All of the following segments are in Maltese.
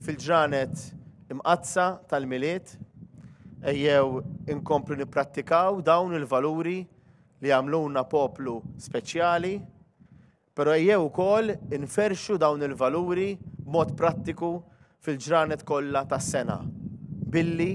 fil-ġranet imqazza tal-miliet, ejjew inkomplu nipprattikaw dawn il-valuri li għamluna poplu speċjali, pero ejjew ukoll inferxu dawn il-valuri b'mod prattiku fil-ġranet kollha tas-sena, billi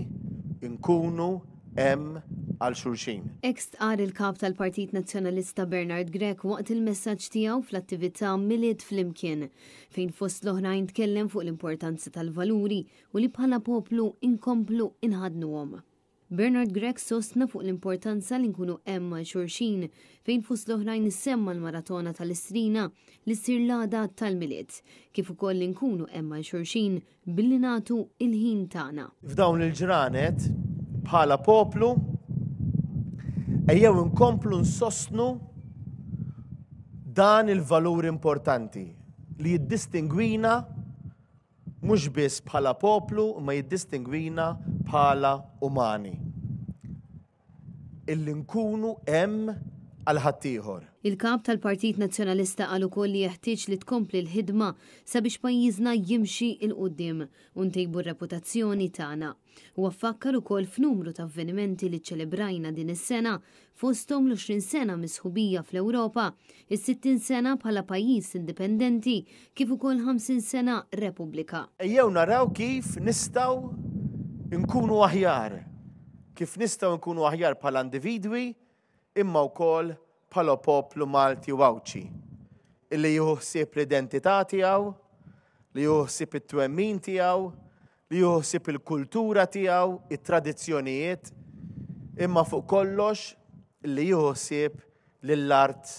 nkunu hemm għal xulxin. Stqar il-kap tal-Partit Nazzjonalista Bernard Grech waqt il-messaġġ tiegħu fl-attività Miliet flimkien, fejn fost l-oħrajn tkellem fuq l-importanza tal-valuri u li bħala poplu inkomplu inħadnuhom. Bernard Grech sostna fuq l-importanza li nkunu hemm għal xulxin, fejn fost l-oħrajn issemma l-maratona tal-Istrina li ssir l-għada tal-miliet, kif ukoll li nkunu hemm għal xulxin billi nagħtu il-ħin tagħna. F'dawn il-ġranet bħala poplu ejjew inkomplu nsostnu dan il-valur importanti li jiddistingwina mhux biss bħala poplu ma jiddistingwina bħala umani. Illi nkunu hemm għal ħaddieħor. Il-kap tal-Partit Nazzjonalista qal ukoll li jeħtieġ li tkompli l-ħidma sabiex pajjiżna jimxi il qudiem u ntejbu r-reputazzjoni tagħna. U affakkar ukoll f'numru ta' avvenimenti li ċelebrajna din is-sena fosthom l-20 sena misħubija fl-Ewropa, is-60 sena bħala pajjiż indipendenti kif ukoll 50 sena Repubblika. Ejjew naraw kif nistgħu nkunu aħjar, kif nistgħu nkunu aħjar bħala individwi imma wkoll bħala poplu Malti u Awċi, illi jieħu ħsieb l-identità tiegħu, li jieħu ħsieb it-twemmin tiegħu, li jieħu ħsieb il-kultura tiegħu, it-tradizzjonijiet, imma fuq kollox li jieħu ħsieb lill-art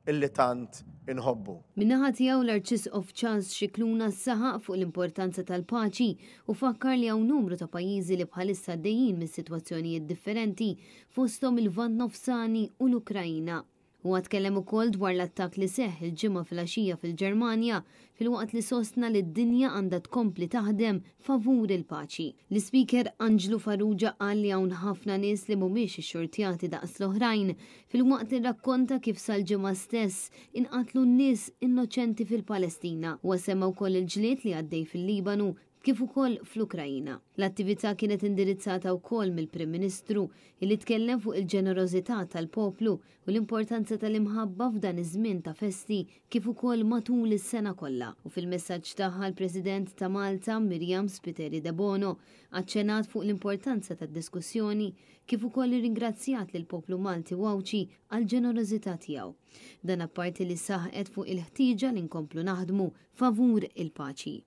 illi tant inħobbu. Min-naħa tiegħu l-Arċisqof Charles Scicluna ssaħaq fuq l-importanza tal-paċi u fakkar li hawn numru ta' pajjiżi li bħalissa għaddejjin mis-sitwazzjonijiet differenti fosthom il-Lvant Nofsani u l-Ukrajna. U tkellem ukoll dwar l-attakk li seħħ il-ġimgħa fil-għaxija fil-Ġermanja filwaqt li sostna li d-dinja għandha tkompli taħdem favur il-paċi. L-Speaker Anġlu Farrugia qal li hawn ħafna nies li mhumiex ixxurtjati daqs l-oħrajn filwaqt li rakkonta kif sal-ġimgħa stess inqatlu n-nies innoċenti fil-Palestina u semma wkoll il-ġlied li għaddej fil-Libanu kif ukoll fl-Ukrajna. L-attività kienet indirizzata wkoll mill-Prim Ministru illi tkellem fuq il-ġenerożità tal-poplu u l-importanza tal-imħabba f'dan iż-żmien ta' festi kif ukoll matul is-sena kollha. U fil-messaġġ tagħha l-President ta' Malta Miriam Spiteri de Bono aċċenat fuq l-importanza tad-diskussjoni kif ukoll irringrazzjat lill poplu Malti u Awċi għall ġenerożità tiegħu. Dan apparti li saħqet fuq il-ħtieġa li nkomplu naħdmu favur il-paċi.